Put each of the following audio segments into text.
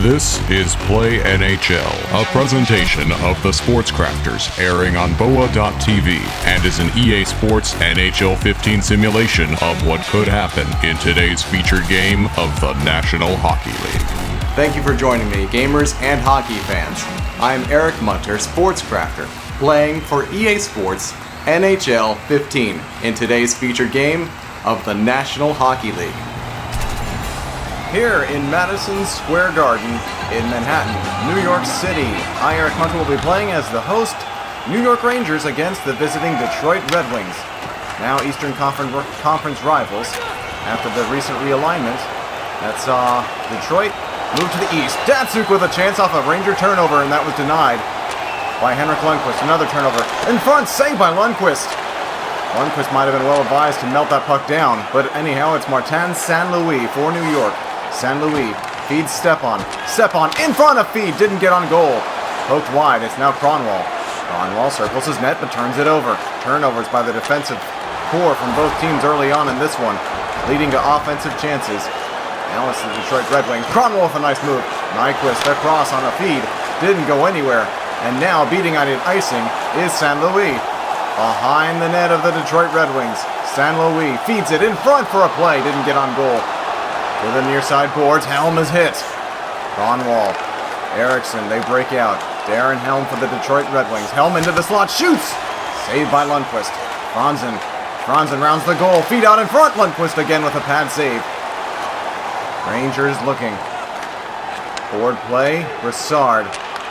This is Play NHL, a presentation of the Sports Crafters, airing on BOA.tv, and is an EA Sports NHL 15 simulation of what could happen in today's featured game of the National Hockey League. Thank you for joining me, gamers and hockey fans. I'm Eric Munter, Sports Crafter, playing for EA Sports NHL 15 in today's featured game of the National Hockey League. Here in Madison Square Garden in Manhattan, New York City, I, Eric Munter, will be playing as the host New York Rangers against the visiting Detroit Red Wings, now Eastern Conference rivals, after the recent realignment that saw Detroit move to the east. Datsuk with a chance off a Ranger turnover, and that was denied by Henrik Lundqvist. Another turnover. In front, saved by Lundqvist. Lundqvist might have been well advised to melt that puck down, but anyhow, it's Martin St. Louis for New York. St. Louis feeds Stepan. Stepan in front of feed, didn't get on goal. Poked wide, it's now Kronwall. Kronwall circles his net but turns it over. Turnovers by the defensive core from both teams early on in this one, leading to offensive chances. Now it's the Detroit Red Wings. Kronwall with a nice move. Nyquist across on a feed, didn't go anywhere. And now beating on an icing is St. Louis. Behind the net of the Detroit Red Wings. St. Louis feeds it in front for a play, didn't get on goal. To the near side boards, Helm is hit. Kronwall, Eriksson, they break out. Darren Helm for the Detroit Red Wings. Helm into the slot, shoots! Saved by Lundqvist. Franzen rounds the goal, feet out in front. Lundqvist again with a pad save. Rangers looking. Board play, Brassard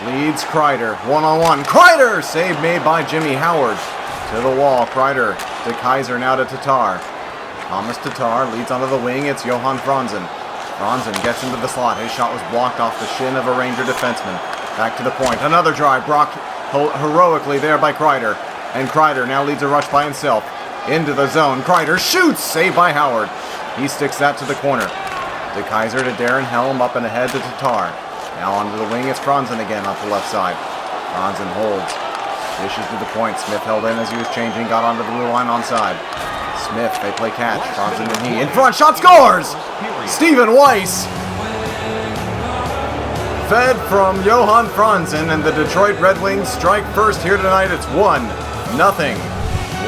leads Kreider. One-on-one, Kreider! Save made by Jimmy Howard. To the wall, Kreider to Kaiser, now to Tatar. Thomas Tatar leads onto the wing. It's Johan Franzen. Franzen gets into the slot. His shot was blocked off the shin of a Ranger defenseman. Back to the point. Another drive. Brock heroically there by Kreider. And Kreider now leads a rush by himself. Into the zone. Kreider shoots. Saved by Howard. He sticks that to the corner. De Kaiser to Darren Helm. Up and ahead to Tatar. Now onto the wing. It's Franzen again off the left side. Franzen holds. Dishes to the point. Smith held in as he was changing. Got onto the blue line onside. Smith, they play catch. Franzen and he in front, shot scores! Stephen Weiss! Fed from Johan Franzen, and the Detroit Red Wings strike first here tonight. It's 1-0.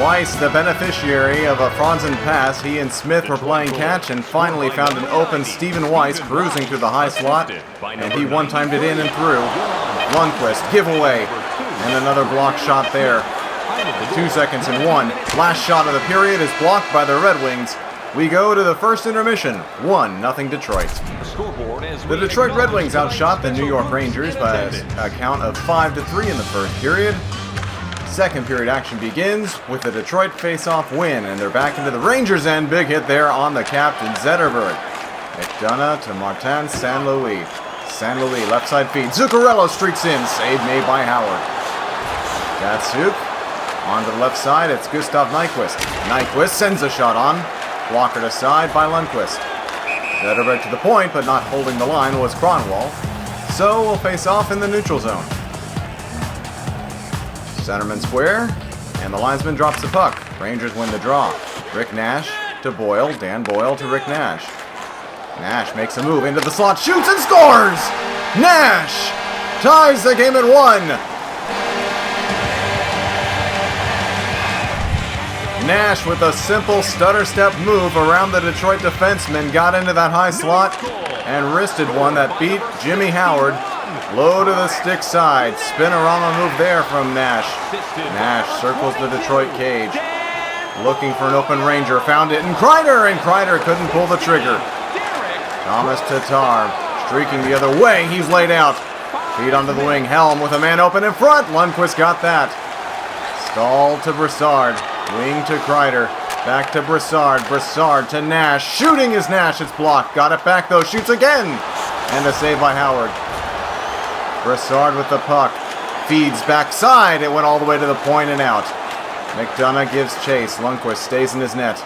Weiss, the beneficiary of a Franzen pass. He and Smith were playing catch and finally found an open Stephen Weiss cruising through the high slot, and he one-timed it in and through. Lundqvist, giveaway, and another block shot there. 2 seconds and one. Last shot of the period is blocked by the Red Wings. We go to the first intermission. 1-0 Detroit. The Detroit Red Wings outshot the New York Rangers by a count of 5-3 in the first period. Second period action begins with the Detroit face-off win, and they're back into the Rangers' end. Big hit there on the captain, Zetterberg. McDonough to Martin St. Louis. St. Louis, left side feed. Zuccarello streaks in. Save made by Howard. Datsuk. On to the left side, it's Gustav Nyquist. Nyquist sends a shot on. Blockered aside by Lundqvist. Zetterberg to the point, but not holding the line was Kronwall. So we'll face off in the neutral zone. Centerman square, and the linesman drops the puck. Rangers win the draw. Rick Nash to Boyle. Dan Boyle to Rick Nash. Nash makes a move into the slot, shoots and scores! Nash ties the game at 1. Nash with a simple stutter step move around the Detroit defenseman, got into that high slot and wristed one that beat Jimmy Howard. Low to the stick side. Spinorama move there from Nash. Nash circles the Detroit cage. Looking for an open Ranger. Found it in Kreider, and Kreider couldn't pull the trigger. Thomas Tatar streaking the other way. He's laid out. Feet onto the wing. Helm with a man open in front. Lundqvist got that. Stahl to Brassard. Wing to Kreider. Back to Brassard. Brassard to Nash. Shooting is Nash. It's blocked. Got it back though. Shoots again. And a save by Howard. Brassard with the puck. Feeds backside. It went all the way to the point and out. McDonough gives chase. Lundqvist stays in his net.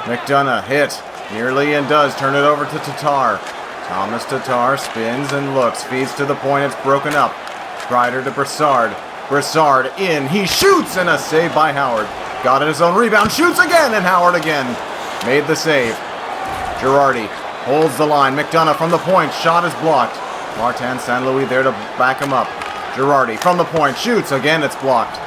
McDonough hit. Nearly and does turn it over to Tatar. Thomas Tatar spins and looks. Feeds to the point. It's broken up. Kreider to Brassard. Brassard in. He shoots, and a save by Howard. Got it his own rebound. Shoots again, and Howard again made the save. Girardi holds the line. McDonough from the point. Shot is blocked. Martin St. Louis there to back him up. Girardi from the point, shoots, again it's blocked.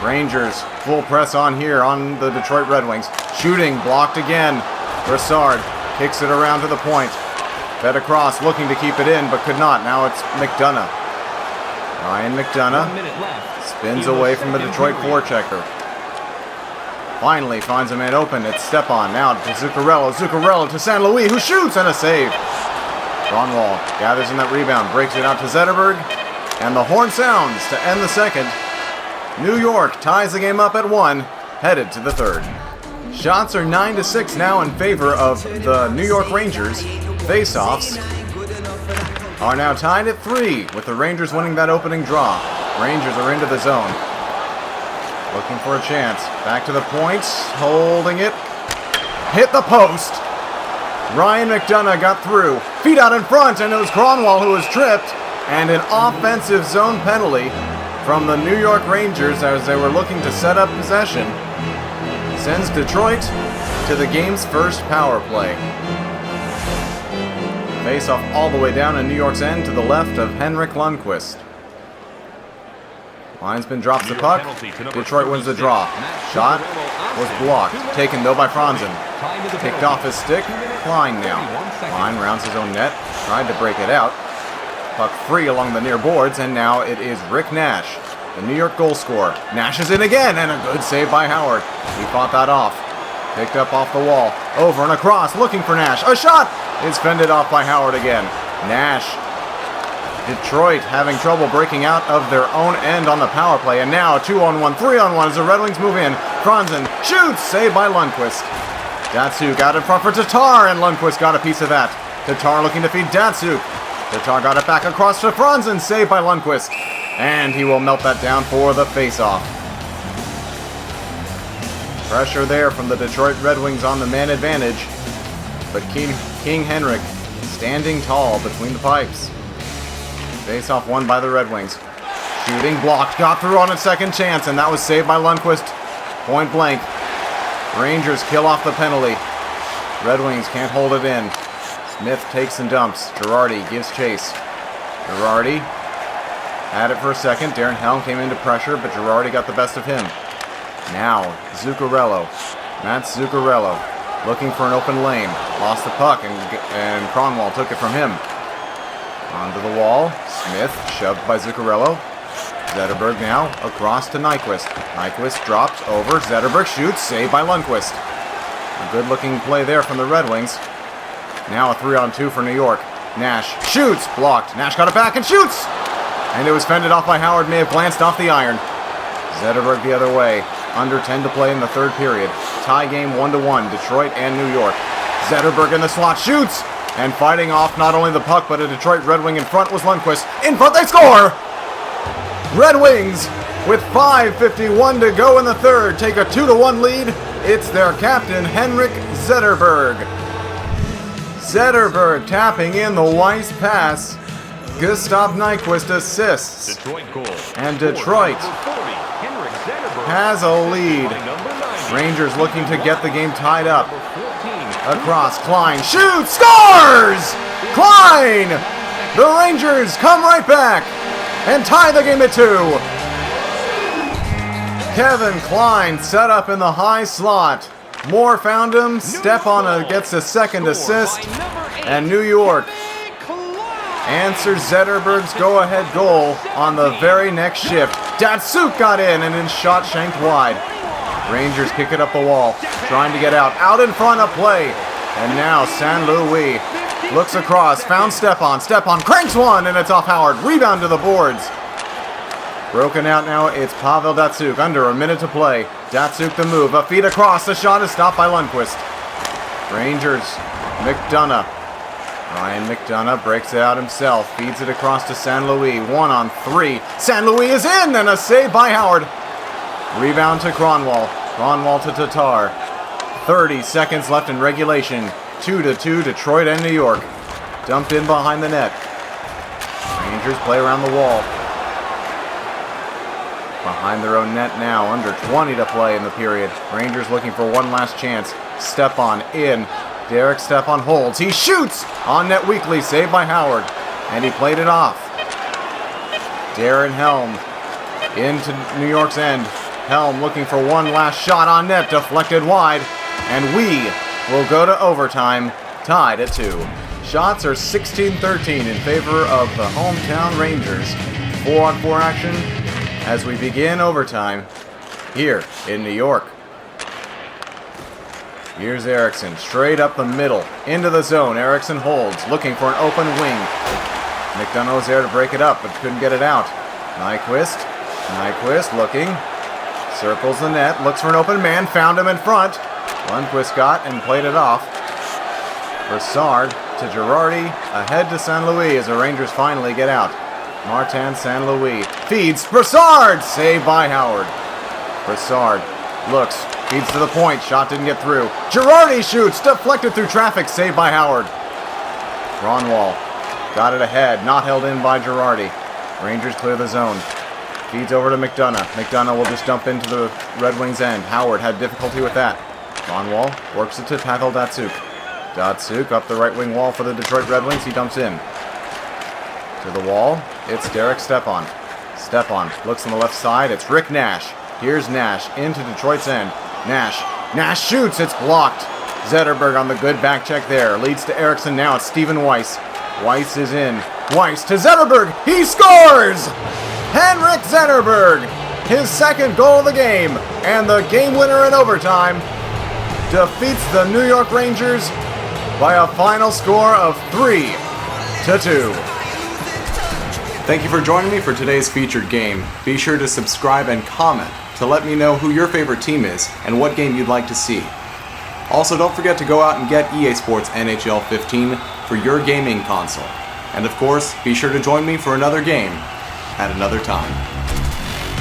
Rangers full press on here on the Detroit Red Wings. Shooting, blocked again. Brassard kicks it around to the point. Fed across, looking to keep it in, but could not. Now it's McDonough. Ryan McDonough spins away from the Detroit forechecker. Finally finds a man open. It's Stepan now to Zuccarello. Zuccarello to St. Louis, who shoots, and a save. Ronwall gathers in that rebound, breaks it out to Zetterberg, and the horn sounds to end the second. New York ties the game up at 1, headed to the third. Shots are 9-6 now in favor of the New York Rangers. Face-offs are now tied at 3, with the Rangers winning that opening draw. Rangers are into the zone. Looking for a chance. Back to the point, holding it. Hit the post. Ryan McDonough got through. Feet out in front, and it was Kronwall who was tripped. And an offensive zone penalty from the New York Rangers as they were looking to set up possession sends Detroit to the game's first power play. Face off all the way down in New York's end to the left of Henrik Lundqvist. Linesman drops the puck. Detroit wins the draw. Shot was blocked. Taken though by Franzen. Picked off his stick. Klein now. Klein rounds his own net. Tried to break it out. Puck free along the near boards, and now it is Rick Nash, the New York goal scorer. Nash is in again, and a good save by Howard. He fought that off. Picked up off the wall. Over and across, looking for Nash. A shot is fended off by Howard again. Nash. Detroit having trouble breaking out of their own end on the power play, and now 2-on-1, 3-on-1 as the Red Wings move in. Franzen shoots, saved by Lundqvist. Datsuk out in front for Tatar, and Lundqvist got a piece of that. Tatar looking to feed Datsuk. Tatar got it back across to Franzen, saved by Lundqvist. And he will melt that down for the face-off. Pressure there from the Detroit Red Wings on the man advantage. But King Henrik standing tall between the pipes. Face-off won by the Red Wings. Shooting blocked, got through on its second chance, and that was saved by Lundqvist. Point blank. Rangers kill off the penalty. Red Wings can't hold it in. Smith takes and dumps. Girardi gives chase. Girardi had it for a second. Darren Helm came into pressure, but Girardi got the best of him. Now, Zuccarello. Mats Zuccarello looking for an open lane. Lost the puck, and Kronwall took it from him. Onto the wall. Smith shoved by Zuccarello. Zetterberg now across to Nyquist. Nyquist drops over. Zetterberg shoots. Saved by Lundqvist. A good-looking play there from the Red Wings. Now a 3-on-2 for New York. Nash shoots. Blocked. Nash got it back and shoots! And it was fended off by Howard. May have glanced off the iron. Zetterberg the other way. Under 10 to play in the third period. Tie game 1-1. Detroit and New York. Zetterberg in the slot. Shoots! And fighting off not only the puck, but a Detroit Red Wing in front was Lundqvist. In front, they score! Red Wings, with 5:51 to go in the third, take a 2-1 lead. It's their captain, Henrik Zetterberg. Zetterberg tapping in the Weiss pass. Gustav Nyquist assists. And Detroit has a lead. Rangers looking to get the game tied up. Across, Klein shoots, scores! Klein! The Rangers come right back and tie the game at 2. Kevin Klein set up in the high slot. Moore found him. Stepan gets a second assist. And New York answers Zetterberg's go-ahead goal on the very next shift. Datsuk got in and then shot shanked wide. Rangers kick it up the wall, trying to get out. Out in front of play. And now St. Louis looks across, found Stepan. Stepan cranks one, and it's off Howard. Rebound to the boards. Broken out now, it's Pavel Datsuk. Under a minute to play. Datsuk the move. A feed across. The shot is stopped by Lundqvist. Rangers. McDonough. Ryan McDonough breaks it out himself. Feeds it across to St. Louis. 1-on-3. St. Louis is in, and a save by Howard. Rebound to Kronwall. Kronwall to Tatar. 30 seconds left in regulation. 2-2, Detroit and New York. Dumped in behind the net. Rangers play around the wall. Behind their own net now. Under 20 to play in the period. Rangers looking for one last chance. Stepan in. Derek Stepan holds. He shoots! On net weakly. Saved by Howard. and he played it off. Darren Helm into New York's end. Helm looking for one last shot on net, deflected wide, and we will go to overtime, tied at 2. Shots are 16-13 in favor of the hometown Rangers. 4-on-4 action as we begin overtime here in New York. Here's Eriksson, straight up the middle, into the zone. Eriksson holds, looking for an open wing. McDonough was there to break it up, but couldn't get it out. Nyquist looking, circles the net, looks for an open man, found him in front. Lundqvist got and played it off. Brassard to Girardi, ahead to St. Louis as the Rangers finally get out. Martin St. Louis feeds, Brassard, saved by Howard. Brassard looks, feeds to the point, shot didn't get through. Girardi shoots, deflected through traffic, saved by Howard. Ronwall got it ahead, not held in by Girardi. Rangers clear the zone. Feeds over to McDonough. McDonough will just dump into the Red Wings' end. Howard had difficulty with that. Ronwall works it to Pavel Datsyuk. Datsyuk up the right wing wall for the Detroit Red Wings. He dumps in. To the wall, it's Derek Stepan. Stepan looks on the left side. It's Rick Nash. Here's Nash into Detroit's end. Nash shoots. It's blocked. Zetterberg on the good back check there. Leads to Eriksson now. It's Stephen Weiss. Weiss is in. Weiss to Zetterberg. He scores! Henrik Zetterberg, his second goal of the game, and the game winner in overtime, defeats the New York Rangers by a final score of 3-2. Thank you for joining me for today's featured game. Be sure to subscribe and comment to let me know who your favorite team is and what game you'd like to see. Also, don't forget to go out and get EA Sports NHL 15 for your gaming console. And of course, be sure to join me for another game at another time.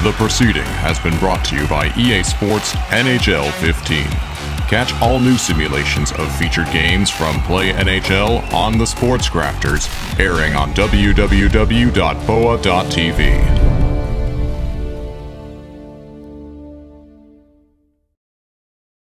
The proceeding has been brought to you by EA Sports NHL 15. Catch all new simulations of featured games from Play NHL on the Sports Crafters, airing on www.boa.tv.